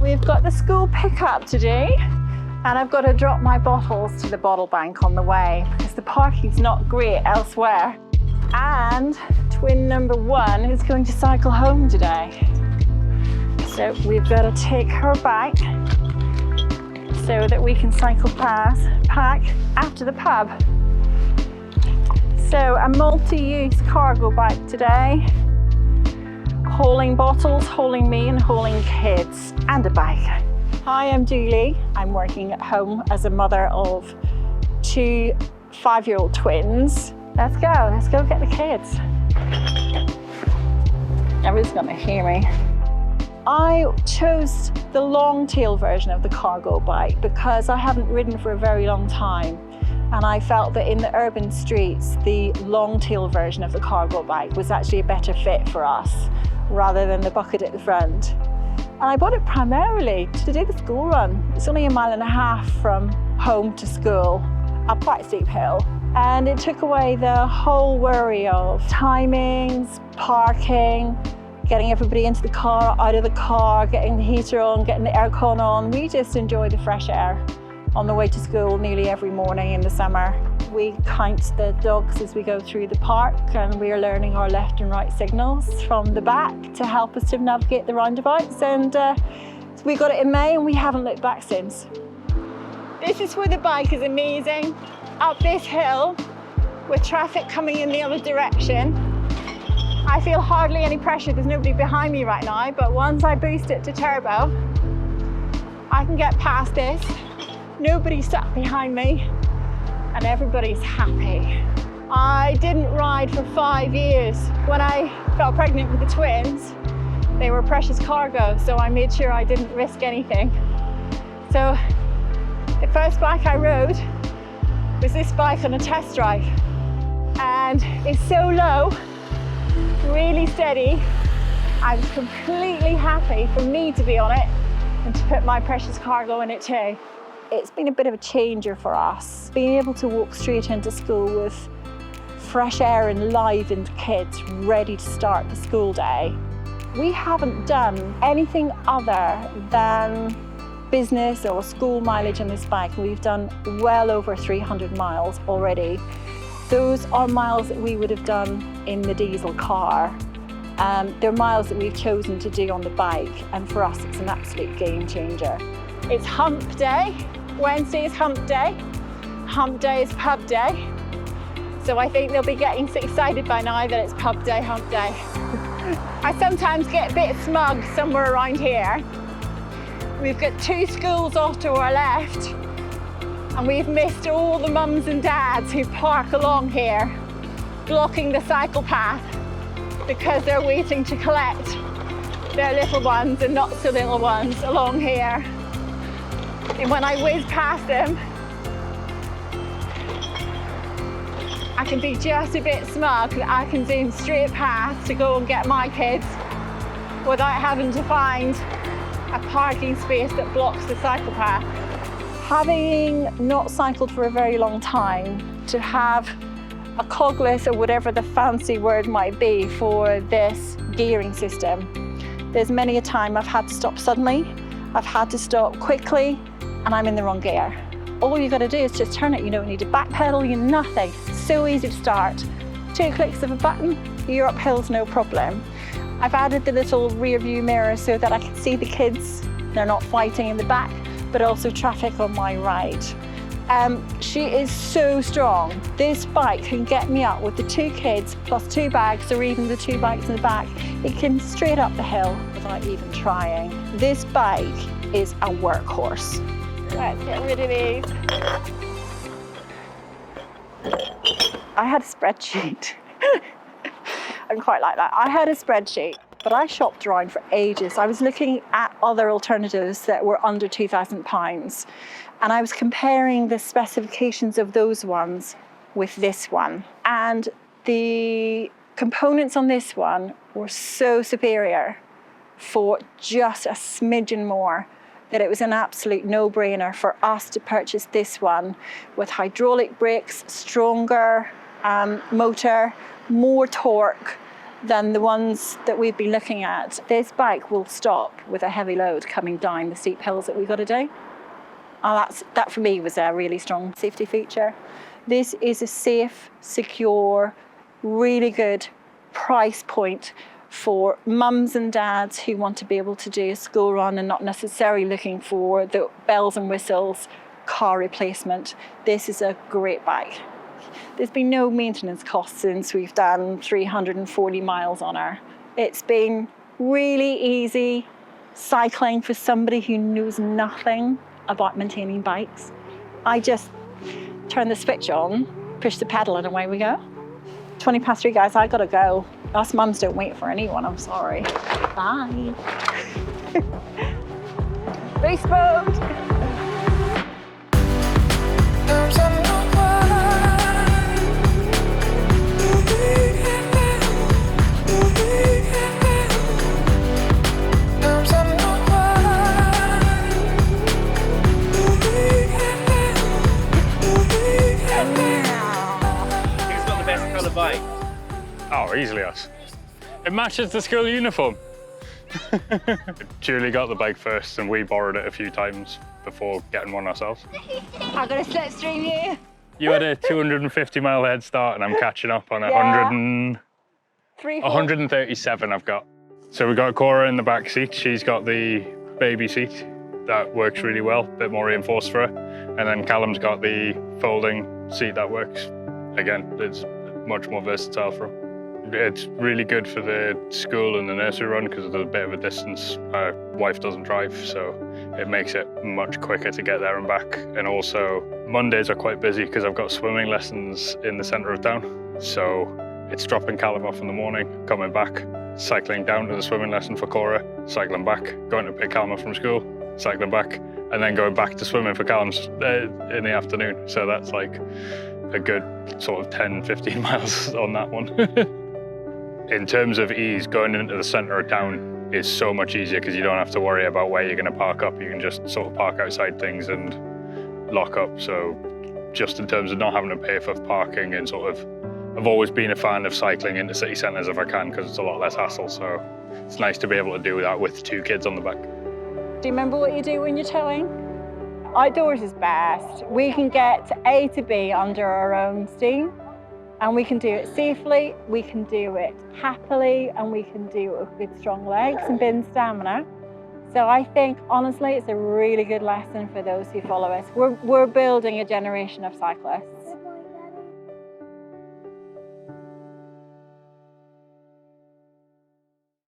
We've got the school pickup to do, and I've got to drop my bottles to the bottle bank on the way because the parking's not great elsewhere. And twin number one is going to cycle home today. So we've got to take her back so that we can cycle pack after the pub. So a multi-use cargo bike today, hauling bottles, hauling me and hauling kids, and a bike. Hi, I'm Julie. I'm working at home as a mother of 2 5-year-old twins. Let's go get the kids. Everyone's gonna hear me. I chose the Longtail version of the cargo bike because I haven't ridden for a very long time. And I felt that in the urban streets, the Longtail version of the cargo bike was actually a better fit for us rather than the bucket at the front. And I bought it primarily to do the school run. It's only 1.5 miles from home to school, up quite a steep hill. And it took away the whole worry of timings, parking, getting everybody into the car, out of the car, getting the heater on, getting the aircon on. We just enjoy the fresh air on the way to school nearly every morning in the summer. We count the dogs as we go through the park, and we are learning our left and right signals from the back to help us to navigate the roundabouts. And we got it in May and we haven't looked back since. This is where the bike is amazing. Up this hill with traffic coming in the other direction. I feel hardly any pressure. There's nobody behind me right now, but once I boost it to turbo, I can get past this. Nobody's stuck behind me and everybody's happy. I didn't ride for 5 years. When I got pregnant with the twins, they were precious cargo, so I made sure I didn't risk anything. So the first bike I rode was this bike on a test drive. And it's so low, really steady. I was completely happy for me to be on it and to put my precious cargo in it too. It's been a bit of a changer for us, being able to walk straight into school with fresh air and livened kids ready to start the school day. We haven't done anything other than business or school mileage on this bike. We've done well over 300 miles already. Those are miles that we would have done in the diesel car. They're miles that we've chosen to do on the bike, and for us it's an absolute game changer. It's hump day. Wednesday is hump day. Hump day is pub day. So I think they'll be getting excited by now that it's pub day, hump day. I sometimes get a bit smug somewhere around here. We've got 2 schools off to our left, and we've missed all the mums and dads who park along here, blocking the cycle path because they're waiting to collect their little ones and not so little ones along here. And when I whiz past them, I can be just a bit smug that I can zoom straight past to go and get my kids without having to find a parking space that blocks the cycle path. Having not cycled for a very long time, to have a cogless or whatever the fancy word might be for this gearing system, there's many a time I've had to stop suddenly, I've had to stop quickly, and I'm in the wrong gear. All you got to do is just turn it. You don't need to backpedal, nothing. So easy to start. 2 clicks of a button, you're up hills, no problem. I've added the little rear view mirror so that I can see the kids. They're not fighting in the back, but also traffic on my right. She is so strong. This bike can get me up with the 2 kids plus 2 bags, or even the 2 bikes in the back. It can straight up the hill without even trying. This bike is a workhorse. Let's get rid of these. I had a spreadsheet. I'm quite like that. I had a spreadsheet, but I shopped around for ages. I was looking at other alternatives that were under £2,000, and I was comparing the specifications of those ones with this one. And the components on this one were so superior for just a smidgen more that it was an absolute no-brainer for us to purchase this one with hydraulic brakes, stronger motor, more torque, than the ones that we've been looking at. This bike will stop with a heavy load coming down the steep hills that we've got to do. That for me was a really strong safety feature. This is a safe, secure, really good price point for mums and dads who want to be able to do a school run and not necessarily looking for the bells and whistles car replacement. This is a great bike. There's been no maintenance costs since we've done 340 miles on her. It's been really easy cycling for somebody who knows nothing about maintaining bikes. I just turn the switch on, push the pedal, and away we go. 20 past 3, guys, I gotta go. Us mums don't wait for anyone, I'm sorry. Bye. Race mode. Bike. Oh, easily us. It matches the school uniform. Julie got the bike first and we borrowed it a few times before getting one ourselves. I'm gonna slipstream you. You had a 250-mile head start and I'm catching up on 137 I've got. So we got Cora in the back seat. She's got the baby seat. That works really well, a bit more reinforced for her. And then Callum's got the folding seat that works. Again, it's much more versatile for him. It's really good for the school and the nursery run because there's a bit of a distance. My wife doesn't drive, so it makes it much quicker to get there and back. And also, Mondays are quite busy because I've got swimming lessons in the centre of town. So it's dropping Callum off in the morning, coming back, cycling down to the swimming lesson for Cora, cycling back, going to pick Callum up from school, cycling back, and then going back to swimming for Callum's in the afternoon. So that's like a good sort of 10, 15 miles on that one. In terms of ease, going into the centre of town is so much easier because you don't have to worry about where you're going to park up. You can just sort of park outside things and lock up. So just in terms of not having to pay for parking and sort of, I've always been a fan of cycling into city centres if I can because it's a lot less hassle. So it's nice to be able to do that with 2 kids on the back. Do you remember what you do when you're towing? Outdoors is best. We can get A to B under our own steam, and we can do it safely, we can do it happily, and we can do it with good strong legs and bin stamina. So I think, honestly, it's a really good lesson for those who follow us. We're building a generation of cyclists.